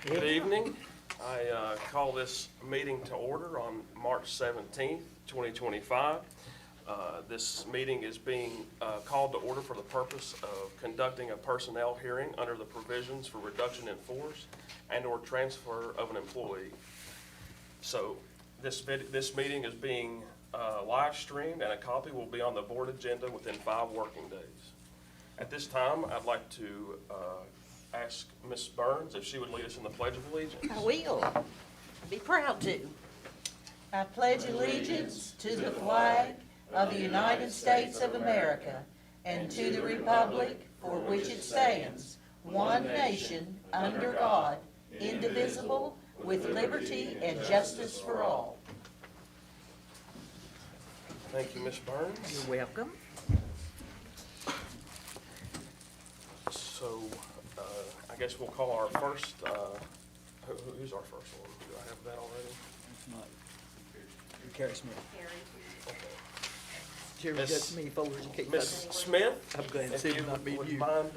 Good evening. I call this meeting to order on March 17th, 2025. This meeting is being called to order for the purpose of conducting a personnel hearing under the provisions for reduction in force and/or transfer of an employee. So this meeting is being live streamed, and a copy will be on the board agenda within 5 working days. At this time, I'd like to ask Ms. Burns if she would lead us in the Pledge of Allegiance. I will. Be proud to. I pledge allegiance to the flag of the United States of America and to the republic for which it stands, one nation, under God, indivisible, with liberty and justice for all. Thank you, Ms. Burns. You're welcome. So, I guess we'll call our first, who's our first one? Do I have that already? It's not. Carrie Smith. Okay. Sure, Miss- got many folders you can't Ms. touch. Smith, I'm glad to if see you it not being would you. mind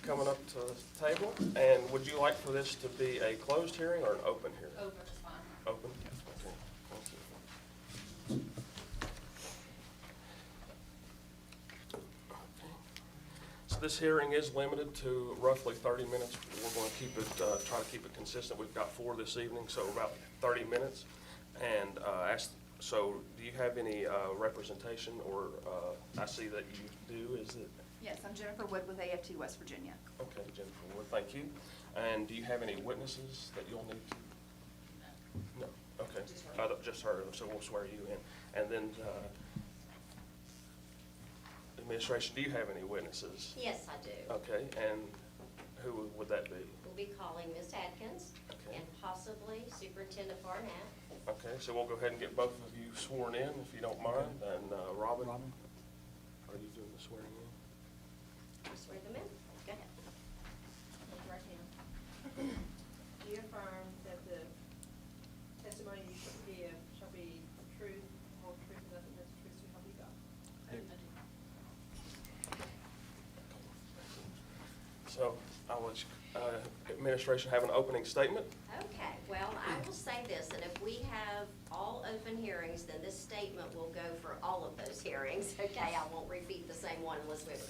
coming up to the table, and would you like for this to be a closed hearing or an open hearing? Open is fine. Open? Okay, thank you. So this hearing is limited to roughly 30 minutes. We're going to keep it, try to keep it consistent. We've got 4 this evening, so about 30 minutes. And so do you have any representation, or I see that you do, is it? Yes, I'm Jennifer Wood with AFT West Virginia. Okay, Jennifer Wood, thank you. And do you have any witnesses that you'll need to? No, okay. Just her, so we'll swear you in. And then, administration, do you have any witnesses? Yes, I do. Okay, and who would that be? We'll be calling Ms. Atkins Okay. and possibly Superintendent Barnett. Okay, so we'll go ahead and get both of you sworn in, if you don't mind. And Robin, Robin? are you doing the swearing in? Swear them in. Go ahead. Raise your right hand. Do you affirm that the testimony you shall give shall be the truth, the whole truth, and nothing but the truth, so help you God? I do. So I'll let administration have an opening statement. Okay, well, I will say this, and if we have all open hearings, then this statement will go for all of those hearings, okay? I won't repeat the same one unless we have a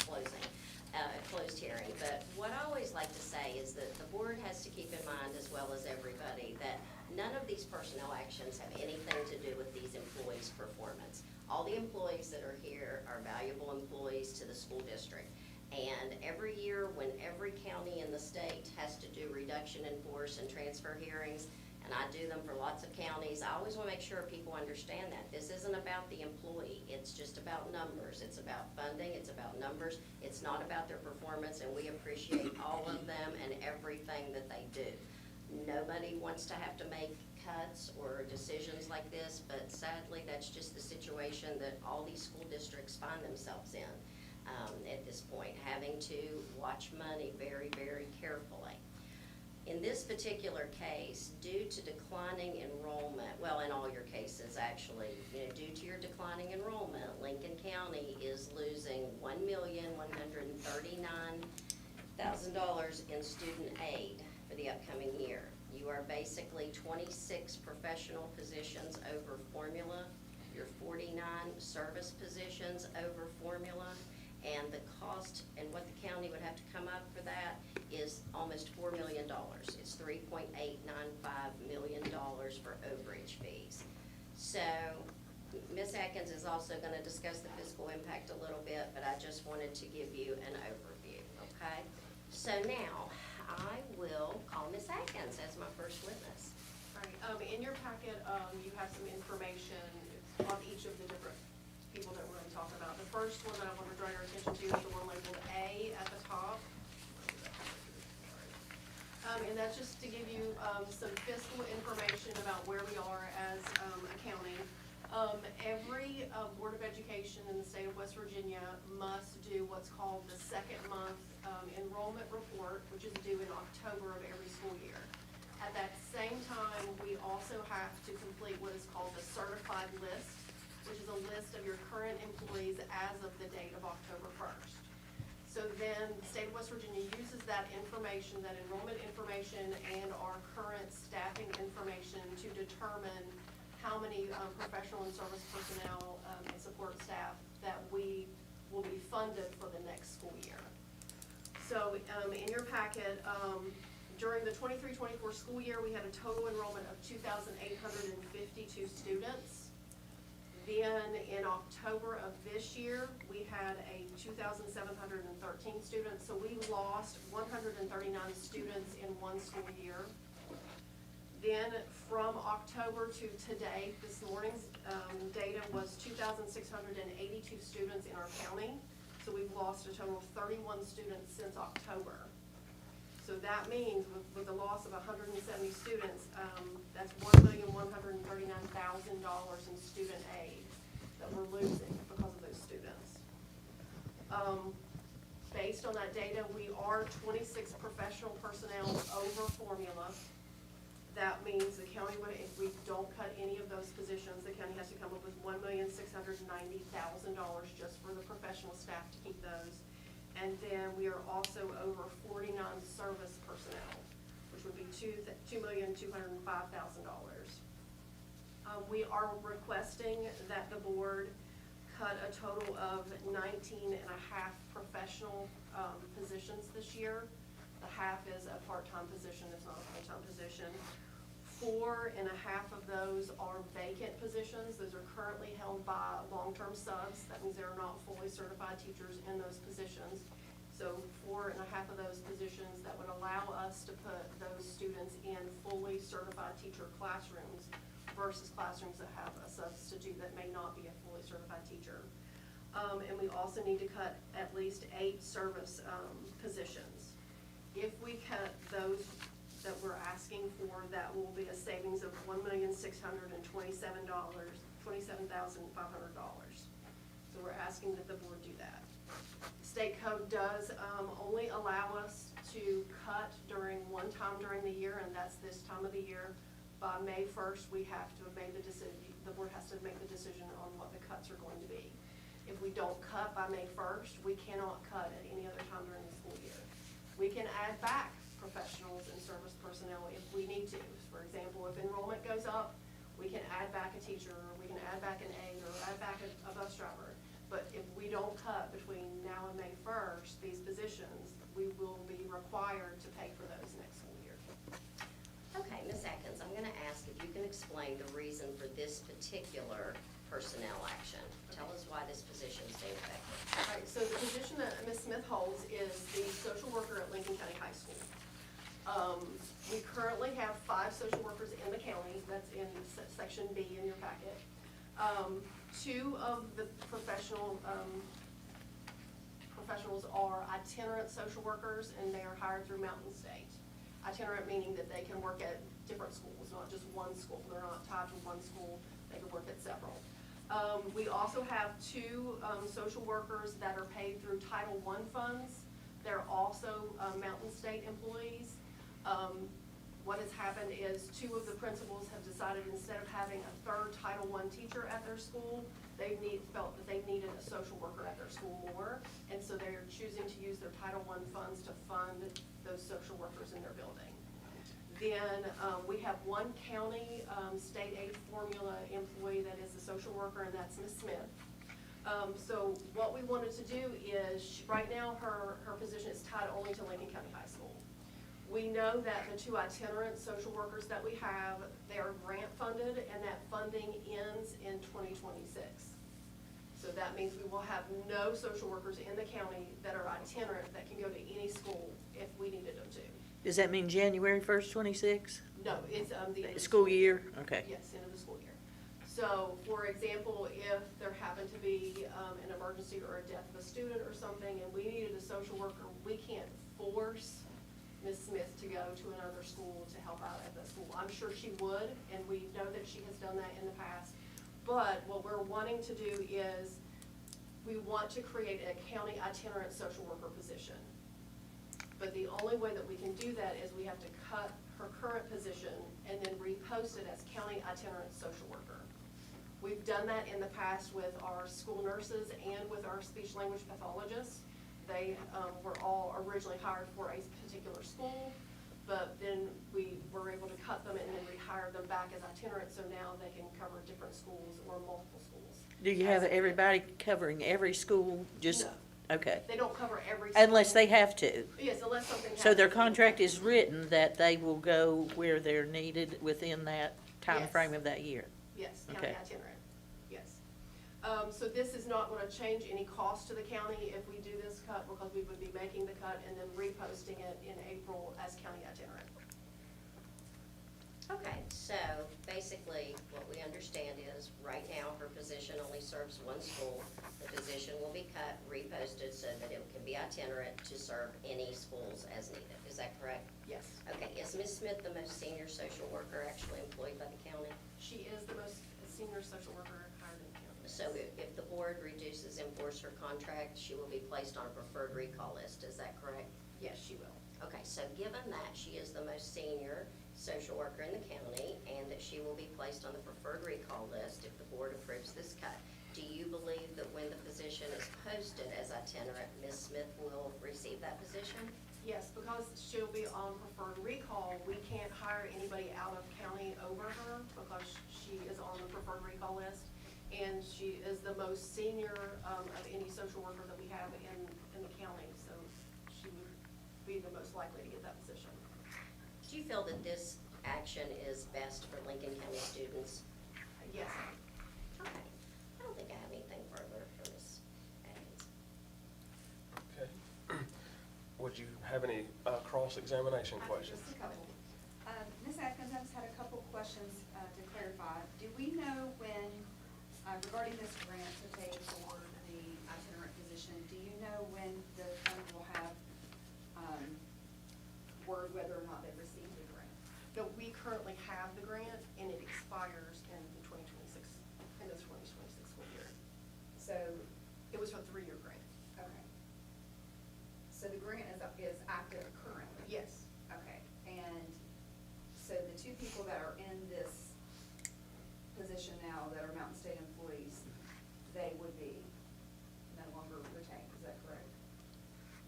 closed hearing. But what I always like to say is that the board has to keep in mind, as well as everybody, that none of these personnel actions have anything to do with these employees' performance. All the employees that are here are valuable employees to the school district. And every year, when every county in the state has to do reduction in force and transfer hearings, and I do them for lots of counties, I always want to make sure people understand that. This isn't about the employee. It's just about numbers. It's about funding. It's about numbers. It's not about their performance, and we appreciate all of them and everything that they do. Nobody wants to have to make cuts or decisions like this, but sadly, that's just the situation that all these school districts find themselves in. At this point, having to watch money very, very carefully. In this particular case, due to declining enrollment, well, in all your cases actually, due to your declining enrollment, Lincoln County is losing $1,139,000 in student aid for the upcoming year. You are basically 26 professional positions over formula, your 49 service positions over formula. And the cost and what the county would have to come up for that is almost $4 million. It's $3.895 million for overage fees. So Ms. Atkins is also going to discuss the fiscal impact a little bit, but I just wanted to give you an overview, okay? So now I will call Ms. Atkins as my first witness. All right, in your packet, you have some information on each of the different people that we're going to talk about. The first one that I want to draw your attention to is the one labeled A at the top. And that's just to give you some fiscal information about where we are as a county. Every Board of Education in the state of West Virginia must do what's called the second month enrollment report, which is due in October of every school year. At that same time, we also have to complete what is called the certified list, which is a list of your current employees as of the date of October 1st. So then the state of West Virginia uses that information, that enrollment information, and our current staffing information to determine how many professional and service personnel and support staff that we will be funded for the next school year. So in your packet, during the 23-24 school year, we had a total enrollment of 2,852 students. Then in October of this year, we had a 2,713 students, so we lost 139 students in one school year. Then from October to today, this morning's data was 2,682 students in our county. So we've lost a total of 31 students since October. So that means with the loss of 170 students, that's $1,139,000 in student aid that we're losing because of those students. Based on that data, we are 26 professional personnel over formula. That means the county would, if we don't cut any of those positions, the county has to come up with $1,690,000 just for the professional staff to keep those. And then we are also over 49 service personnel, which would be $2,205,000. We are requesting that the board cut a total of 19 and a half professional positions this year. The half is a part-time position, it's not a full-time position. 4 and a half of those are vacant positions. Those are currently held by long-term subs. That means there are not fully certified teachers in those positions. So 4 and a half of those positions that would allow us to put those students in fully certified teacher classrooms versus classrooms that have a substitute that may not be a fully certified teacher. And we also need to cut at least 8 service positions. If we cut those that we're asking for, that will be a savings of $1,627,500. So we're asking that the board do that. State code does only allow us to cut during one time during the year, and that's this time of the year. By May 1st, we have to have made the decision, the board has to make the decision on what the cuts are going to be. If we don't cut by May 1st, we cannot cut at any other time during the school year. We can add back professionals and service personnel if we need to. For example, if enrollment goes up, we can add back a teacher, or we can add back an aide, or add back a bus driver. But if we don't cut between now and May 1st, these positions, we will be required to pay for those next school year. Okay, Ms. Atkins, I'm gonna ask if you can explain the reason for this particular personnel action. Tell us why this position is being affected. All right, so the position that Ms. Smith holds is the social worker at Lincoln County High School. We currently have 5 social workers in the county. That's in section B in your packet. 2 of the professionals are itinerant social workers, and they are hired through Mountain State. Itinerant meaning that they can work at different schools, not just one school. They're not tied to one school. They can work at several. We also have 2 social workers that are paid through Title I funds. They're also Mountain State employees. What has happened is 2 of the principals have decided instead of having a 3rd Title I teacher at their school, they felt that they needed a social worker at their school more, and so they're choosing to use their Title I funds to fund those social workers in their building. Then we have 1 county state aid formula employee that is a social worker, and that's Ms. Smith. So what we wanted to do is, right now her position is tied only to Lincoln County High School. We know that the 2 itinerant social workers that we have, they are grant funded, and that funding ends in 2026. So that means we will have no social workers in the county that are itinerant that can go to any school if we needed them to. Does that mean January 1st, 26? No, it's the end of the School year? Okay. Yes, end of the school year. So, for example, if there happened to be an emergency or a death of a student or something, and we needed a social worker, we can't force Ms. Smith to go to another school to help out at that school. I'm sure she would, and we know that she has done that in the past. But what we're wanting to do is, we want to create a county itinerant social worker position. But the only way that we can do that is we have to cut her current position and then repost it as county itinerant social worker. We've done that in the past with our school nurses and with our speech language pathologists. They were all originally hired for a particular school, but then we were able to cut them and then rehire them back as itinerant, so now they can cover different schools or multiple schools. Do you have everybody covering every school, just, No. okay, They don't cover every school. unless they have to? Yes, unless something happens. So their contract is written that they will go where they're needed within that time Yes. frame of that year? Yes, county Okay. itinerant, yes. So this is not gonna change any cost to the county if we do this cut, because we would be making the cut and then reposting it in April as county itinerant. Okay, so basically, what we understand is, right now, her position only serves one school. The position will be cut, reposted, so that it can be itinerant to serve any schools as needed. Is that correct? Yes, Okay, is Ms. Smith the most senior social worker actually employed by the county? she is the most senior social worker hired in the county. So if the board reduces and enforce her contract, she will be placed on a preferred recall list, is that correct? Yes, she will. Okay, so given that she is the most senior social worker in the county and that she will be placed on the preferred recall list if the board approves this cut, do you believe that when the position is posted as itinerant, Ms. Smith will receive that position? Yes, because she'll be on preferred recall, we can't hire anybody out of county over her because she is on the preferred recall list. And she is the most senior of any social worker that we have in the county, so she would be the most likely to get that position. Do you feel that this action is best for Lincoln County students? Yes, Okay, I don't think I have anything further for Ms. Atkins. Okay. Would you have any cross-examination questions? Just a couple. Ms. Atkins, I just had a couple questions to clarify. Do we know when, regarding this grant to pay for the itinerant position, do you know when the fund will have word whether or not they've received the grant? but we currently have the grant and it expires in the 2026 school year. So, It was for a 3-year grant. okay. So the grant is active currently? Yes, Okay, and so the two people that are in this position now that are Mountain State employees, they would be no longer retained, is that correct?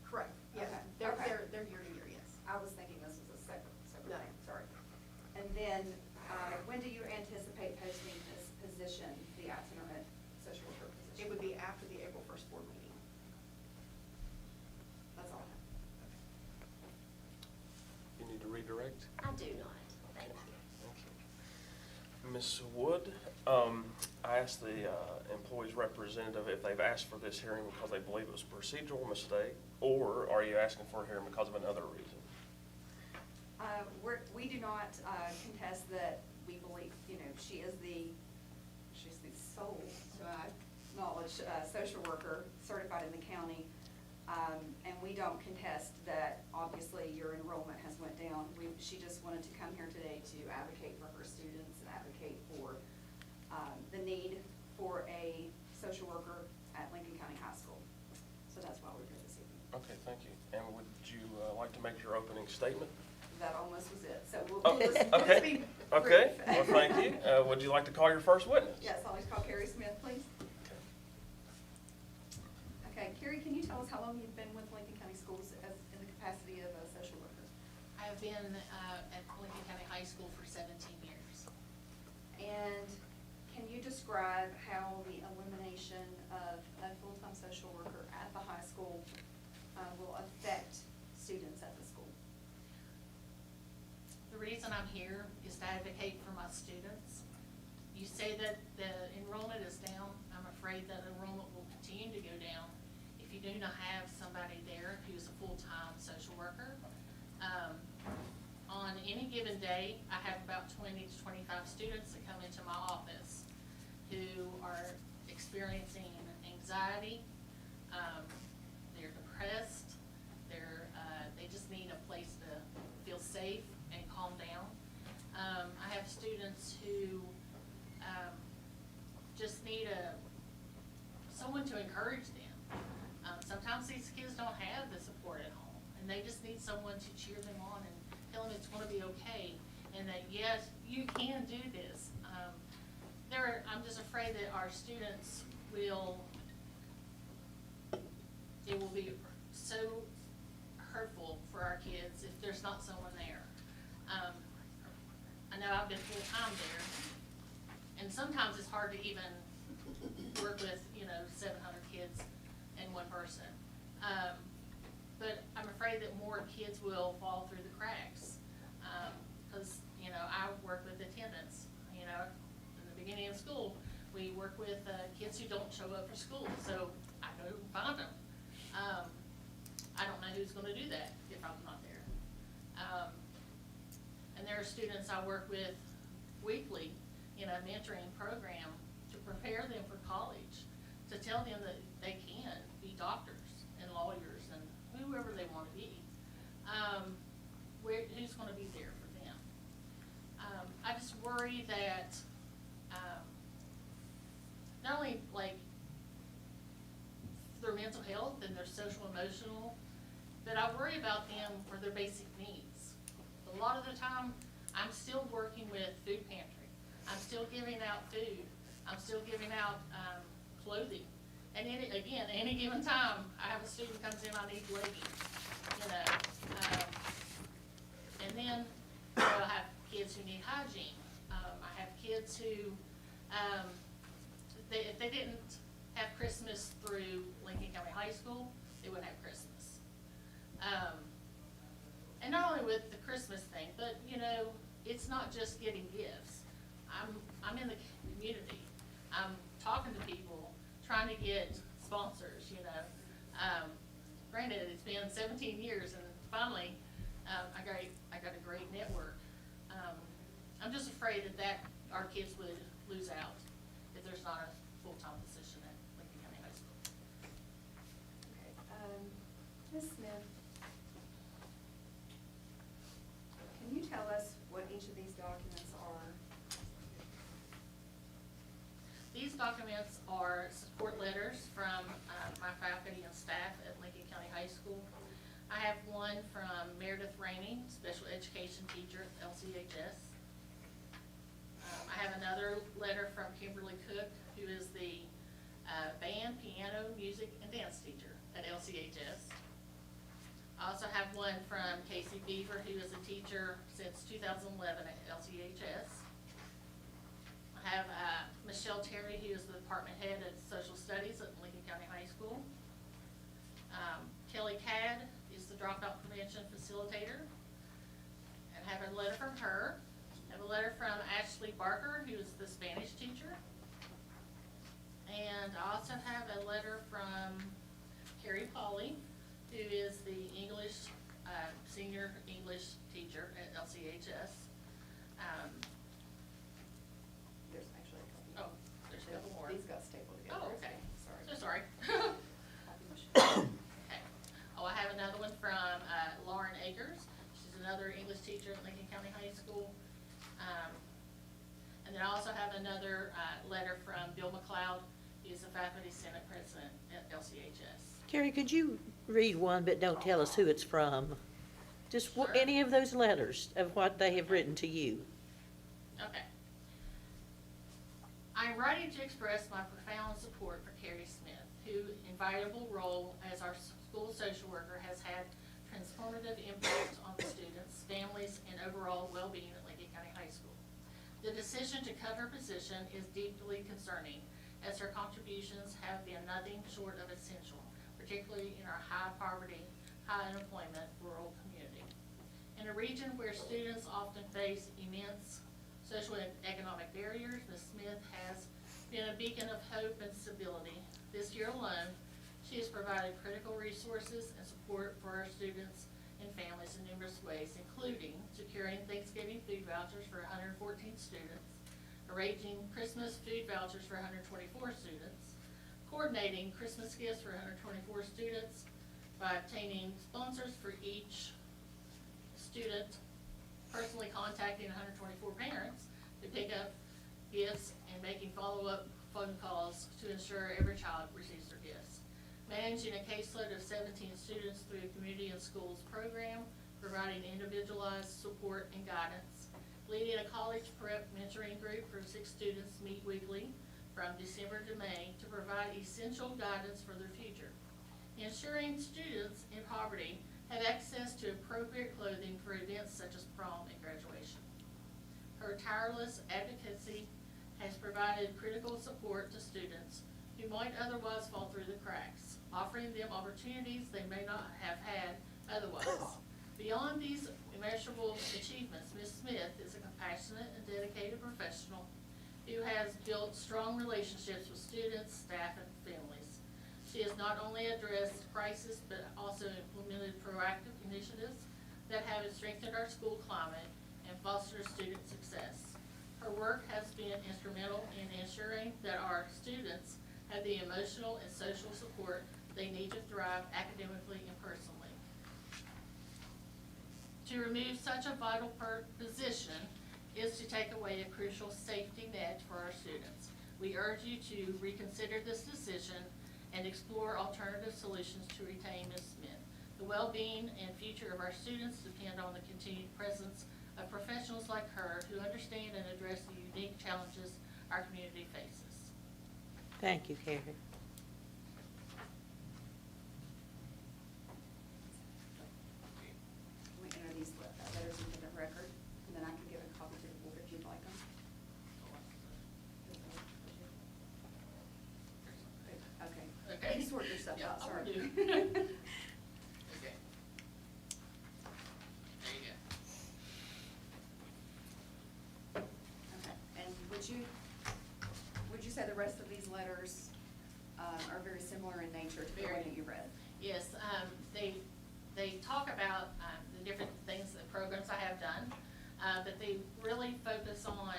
correct, yes. Okay, okay. They're year to year, yes. I was thinking this was a separate No. thing, sorry. And then, when do you anticipate posting this position, the itinerant social worker position? It would be after the April 1st board meeting. That's all I have. You need to redirect? I do not, thank you. Thank you. Ms. Wood, I asked the employee's representative if they've asked for this hearing because they believe it was a procedural mistake, or are you asking for a hearing because of another reason? We do not contest that we believe, she's the sole, to my knowledge, social worker certified in the county. And we don't contest that obviously your enrollment has went down. She just wanted to come here today to advocate for her students and advocate for the need for a social worker at Lincoln County High School. So that's why we're here this evening. Okay, thank you. And would you like to make your opening statement? That almost was it. So we'll Oh, let's okay, be okay, brief. well, thank you. Would you like to call your first witness? Yes, I'll just call Carrie Smith, please. Okay, Carrie, can you tell us how long you've been with Lincoln County Schools as, in the capacity of a social worker? I have been at Lincoln County High School for 17 years. And can you describe how the elimination of a full-time social worker at the high school will affect students at the school? The reason I'm here is to advocate for my students. You say that the enrollment is down. I'm afraid that enrollment will continue to go down if you do not have somebody there who's a full-time social worker. On any given day, I have about 20 to 25 students that come into my office who are experiencing anxiety, they're depressed, they just need a place to feel safe and calm down. I have students who just need someone to encourage them. Sometimes these kids don't have the support at home, and they just need someone to cheer them on and tell them it's going to be okay, and that yes, you can do this. I'm just afraid that our students it will be so hurtful for our kids if there's not someone there. I know I've been full-time there, and sometimes it's hard to even work with, 700 kids and one person. But I'm afraid that more kids will fall through the cracks, because, I work with attendance. In the beginning of school, we work with kids who don't show up for school, so I go find them. I don't know who's gonna do that if I'm not there. And there are students I work with weekly in a mentoring program to prepare them for college, to tell them that they can be doctors and lawyers and whoever they wanna be. Who's gonna be there for them? I just worry that, not only like their mental health and their social emotional, but I worry about them for their basic needs. A lot of the time, I'm still working with food pantry. I'm still giving out food. I'm still giving out clothing. And any given time, I have a student comes in, I need leggings, and then I have kids who need hygiene. I have kids who, if they didn't have Christmas through Lincoln County High School, they wouldn't have Christmas. And not only with the Christmas thing, but it's not just getting gifts. I'm in the community. I'm talking to people, trying to get sponsors. Granted, it's been 17 years, and finally, I got a great network. I'm just afraid that our kids would lose out if there's not a full-time position at Lincoln County High School. Okay, Ms. Smith, can you tell us what each of these documents are? These documents are support letters from my faculty and staff at Lincoln County High School. I have one from Meredith Rainey, special education teacher at LCHS. I have another letter from Kimberly Cook, who is the band, piano, music, and dance teacher at LCHS. I also have one from Casey Beaver, who is a teacher since 2011 at LCHS. I have Michelle Terry, who is the department head of social studies at Lincoln County High School. Kelly Cadd is the dropout prevention facilitator. And I have a letter from her. I have a letter from Ashley Barker, who is the Spanish teacher. And I also have a letter from Carrie Pauley, who is the English, senior English teacher at LCHS. There's actually a couple. Oh, there's a couple more. These got stapled together. Oh, okay. Sorry. So sorry. Copy machine. Okay. Oh, I have another one from Lauren Akers. She's another English teacher at Lincoln County High School. And then I also have another letter from Bill McLeod. He's the faculty senate president at LCHS. Carrie, could you read one, but don't tell us who it's from? Just Sure. any of those letters of what they have written to you. Okay. I'm writing to express my profound support for Carrie Smith, whose invaluable role as our school social worker has had transformative impact on the students, families, and overall well-being at Lincoln County High School. The decision to cut her position is deeply concerning, as her contributions have been nothing short of essential, particularly in our high poverty, high unemployment rural community. In a region where students often face immense social and economic barriers, Ms. Smith has been a beacon of hope and stability. This year alone, she has provided critical resources and support for our students and families in numerous ways, including securing Thanksgiving food vouchers for 114 students, arranging Christmas food vouchers for 124 students, coordinating Christmas gifts for 124 students by obtaining sponsors for each student, personally contacting 124 parents to pick up gifts and making follow-up phone calls to ensure every child receives their gifts. Managing a caseload of 17 students through a community and schools program, providing individualized support and guidance. Leading a college prep mentoring group for 6 students meet weekly from December to May to provide essential guidance for their future. ensuring students in poverty have access to appropriate clothing for events such as prom and graduation. Her tireless advocacy has provided critical support to students who might otherwise fall through the cracks, offering them opportunities they may not have had otherwise. Beyond these immeasurable achievements, Ms. Smith is a compassionate and dedicated professional who has built strong relationships with students, staff, and families. She has not only addressed crisis, but also implemented proactive initiatives that have strengthened our school climate and fostered student success. Her work has been instrumental in ensuring that our students have the emotional and social support they need to thrive academically and personally. To remove such a vital position is to take away a crucial safety net for our students. We urge you to reconsider this decision and explore alternative solutions to retain Ms. Smith. The well-being and future of our students depend on the continued presence of professionals like her who understand and address the unique challenges our community faces. Thank you, Carrie. Can we enter these letters into the record, and then I can give a copy to the board if you'd like them? Okay. Okay. You sort your stuff Yeah, out, I sorry. will do. Okay. There you go. Okay, and would you say the rest of these letters are very similar in nature to the one Very. that you read? Yes, they talk about the different things, the programs I have done, but they really focus on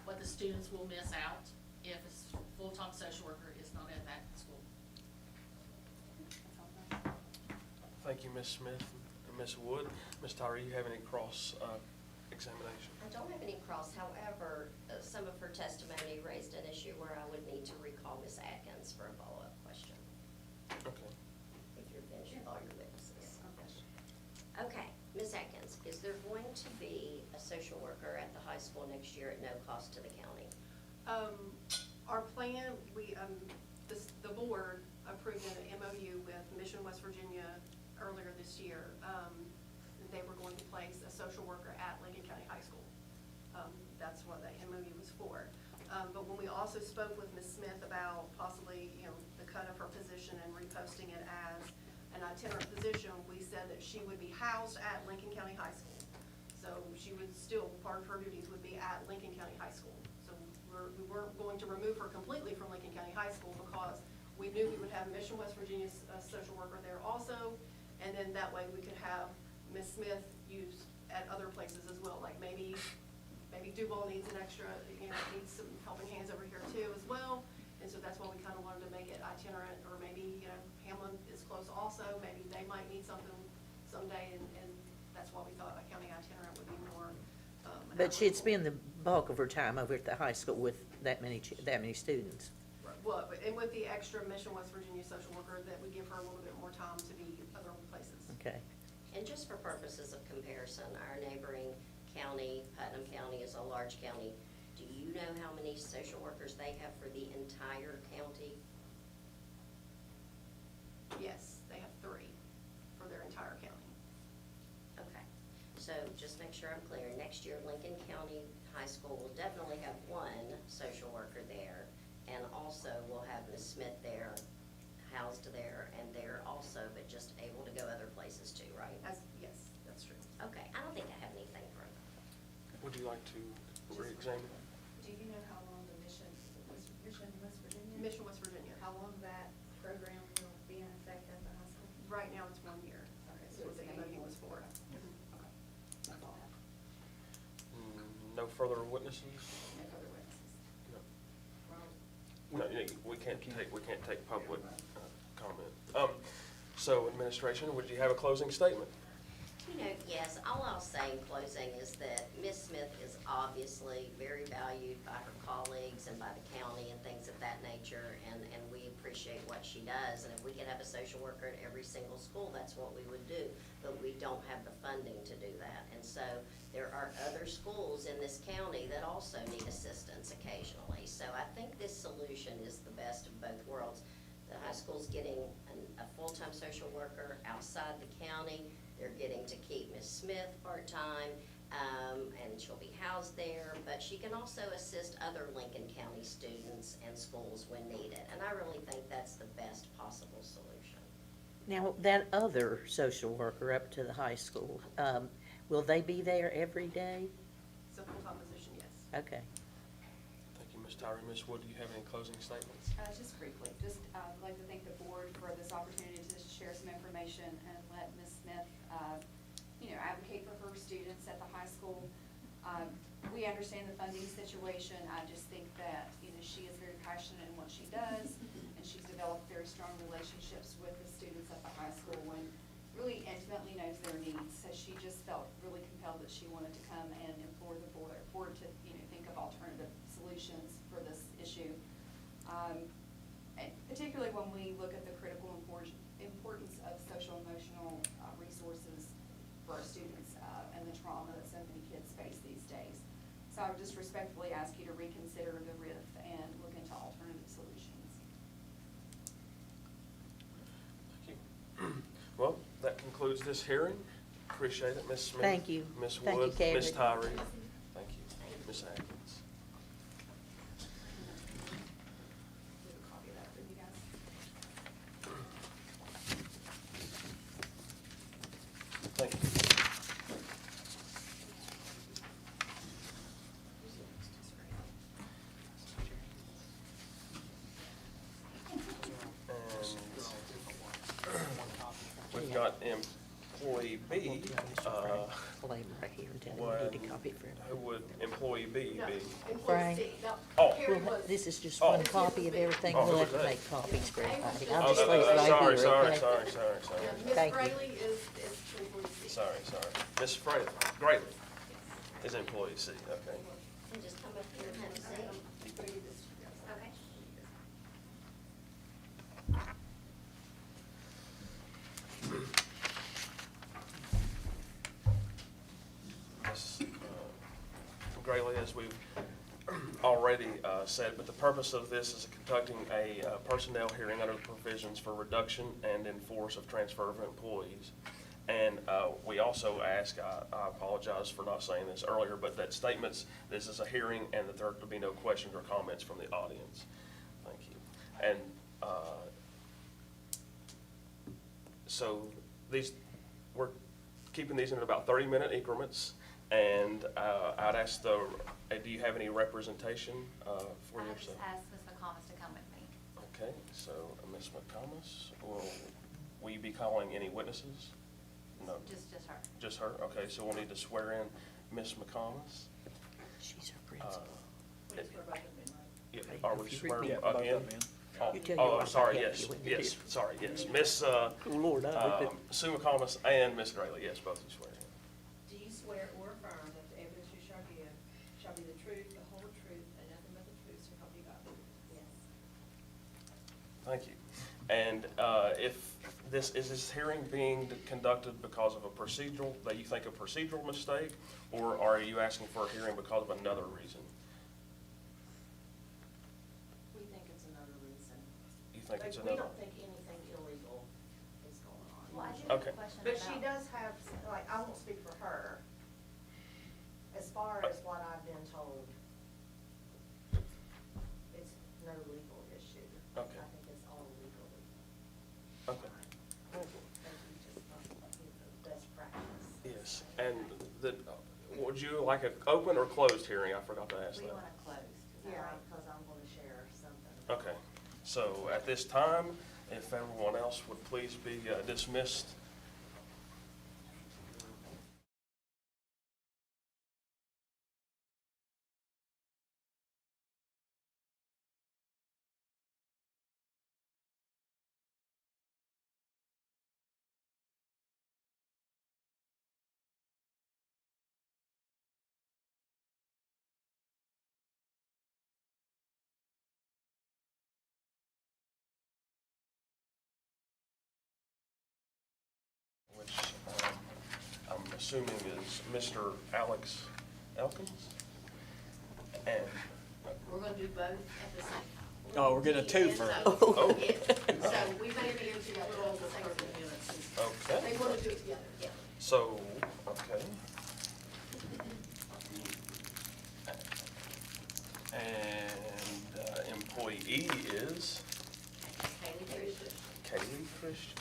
what the students will miss out if a full-time social worker is not at that school. That's all I have. Thank you, Ms. Smith and Ms. Wood. Ms. Tyree, you have any cross examination? I don't have any cross, however, some of her testimony raised an issue where I would need to recall Ms. Atkins for a follow-up question, Okay. if you're finished with all your witnesses. Okay, Ms. Atkins, is there going to be a social worker at the high school next year at no cost to the county? Our plan, the board approved an MOU with Mission West Virginia earlier this year. They were going to place a social worker at Lincoln County High School. That's what the MOU was for. But when we also spoke with Ms. Smith about possibly, the cut of her position and reposting it as an itinerant position, we said that she would be housed at Lincoln County High School. So she would still, part of her duties would be at Lincoln County High School. So we weren't going to remove her completely from Lincoln County High School because we knew we would have Mission West Virginia's social worker there also. And then that way we could have Ms. Smith used at other places as well, like maybe Duval needs an extra, needs some helping hands over here too as well. And so that's why we kind of wanted to make it itinerant, or maybe, Hamlin is close also, maybe they might need something someday, and that's why we thought a county itinerant would be more. But she'd spend the bulk of her time over at the high school with that many students. Well, and with the extra Mission West Virginia social worker, that would give her a little bit more time to be other places. Okay. And just for purposes of comparison, our neighboring county, Putnam County, is a large county. Do you know how many social workers they have for the entire county? Yes, they have 3 for their entire county. Okay, so just make sure I'm clear. Next year, Lincoln County High School will definitely have 1 social worker there, and also we'll have Ms. Smith there, housed there, and there also, but just able to go other places too, right? Yes, that's true. Okay, I don't think I have anything further. Would you like to re-examine? Do you know how long the Mission West Virginia? Mission West Virginia. How long that program will be in effect at the high school? Right now, it's 1 year. Okay, That's so what it's the an MOU annual. was for. Okay, that's all I have. No further witnesses? No further witnesses. No. Well, No, we can't take public comment. So administration, would you have a closing statement? Yes, all I'll say in closing is that Ms. Smith is obviously very valued by her colleagues and by the county and things of that nature, and we appreciate what she does. And if we could have a social worker at every single school, that's what we would do. But we don't have the funding to do that. And so there are other schools in this county that also need assistance occasionally. So I think this solution is the best of both worlds. The high school's getting an a full-time social worker outside the county. They're getting to keep Ms. Smith part-time, and she'll be housed there, but she can also assist other Lincoln County students and schools when needed, and I really think that's the best possible solution. Now, that other social worker up to the high school, will they be there every day? It's a full-time position, yes. Okay. Thank you, Ms. Tyree. Ms. Wood, do you have any closing statements? Just briefly, I'd like to thank the board for this opportunity to share some information and let Ms. Smith, advocate for her students at the high school. We understand the funding situation. I just think that, she is very passionate in what she does, and she's developed very strong relationships with the students at the high school and really intimately knows their needs. So she just felt really compelled that she wanted to come and implore the board to, think of alternative solutions for this issue. And particularly when we look at the critical importance of social emotional resources for our students and the trauma that so many kids face these days. So I would just respectfully ask you to reconsider the RIF and look into alternative solutions. Thank you. Well, that concludes this hearing. Appreciate it, Ms. Smith. Thank you. Ms. Thank you, Wood, Ms. Karen. Tyree. Thank you. Ms. Atkins. Do a copy of that for you guys. Thank you. And we've got employee B, Claim right here and tell him what- we need a copy for who would employee B No, be? employee Frank. C. No, Oh. Karen Well, was- this is just Oh. one copy of everything. Oh, We'll who have is to that? make copies for everybody. Oh, I'll just leave it right sorry, here, sorry, okay? sorry. Yeah, Ms. Thank you. Fraley is employee C. Sorry. Ms. Fraley, Grady is employee C, okay. And just come up here and have a seat. Okay. Ms. Grayley, as we've already said, but the purpose of this is conducting a personnel hearing under the provisions for reduction and enforce of transfer of employees. And we also ask, I apologize for not saying this earlier, but that statements, this is a hearing and that there will be no questions or comments from the audience. Thank you. And so these, we're keeping these in about 30-minute increments. And I'd ask do you have any representation for I yourself? just asked Ms. McComas to come with me. Okay, so Ms. McComas, will you be calling any witnesses? No, Just her. just her? Okay, so we'll need to swear in Ms. McComas. She's our Uh, principal. yeah, Are we swearing Yeah, both of again? them in. Oh, You tell your wife I sorry, helped yes, you when you yes, did. sorry, yes. Miss Oh, Lord, I hope it. Sue McComas and Ms. Grayley, yes, both you swear in. Do you swear or affirm that the evidence you shall give shall be the truth, the whole truth, and nothing but the truth, so help you God? Yes. Thank you. And if is this hearing being conducted because of a procedural, that you think a procedural mistake, or are you asking for a hearing because of another reason? We think it's another reason. You think it's We another? don't think anything illegal is going on. Well, I do have Okay. a question But about. she does have, like, I won't speak for her. As far as what I've been told, it's no legal issue. Okay. I think it's all legally Okay. fine. I think we just want to give the best practice. Yes. And would you like an open or closed hearing? I forgot to ask We that. want it closed, yeah, because I'm going to share something. Okay. So at this time, if everyone else would please be dismissed. Which I'm assuming is Mr. Alex Elkins. And We're gonna do both at the same time. Oh, we're getting a twofer. Oh. Yes, so we may be here together on the same minutes. Okay, They want to do it together. Yeah. so, okay. And employee is Haley Christian. Kaylee Christian.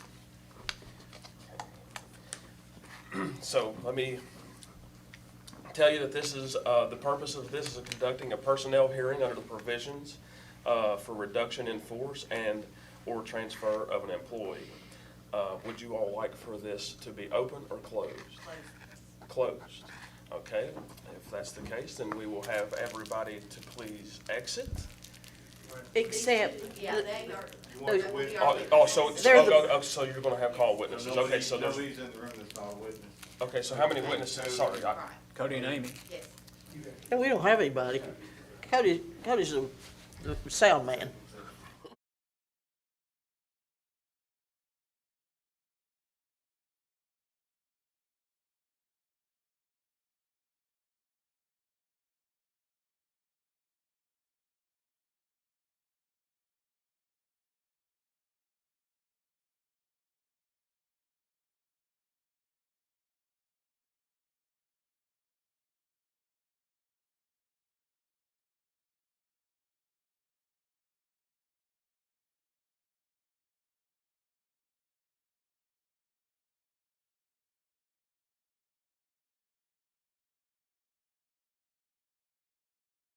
Okay. So let me tell you that this is, the purpose of this is conducting a personnel hearing under the provisions for reduction in force and/or transfer of an employee. Would you all like for this to be open or closed? Closed. Okay, if that's the case, then we will have everybody to please exit. Except, Yeah, they are. Those- that will be our Oh, witness. so, They're the- so you're gonna have call witnesses, okay, so there's, Nobody's in the room that's not a witness. okay, so how many witnesses, sorry, Right, Cody and Amy. yes. we don't have anybody. Cody's the sound man.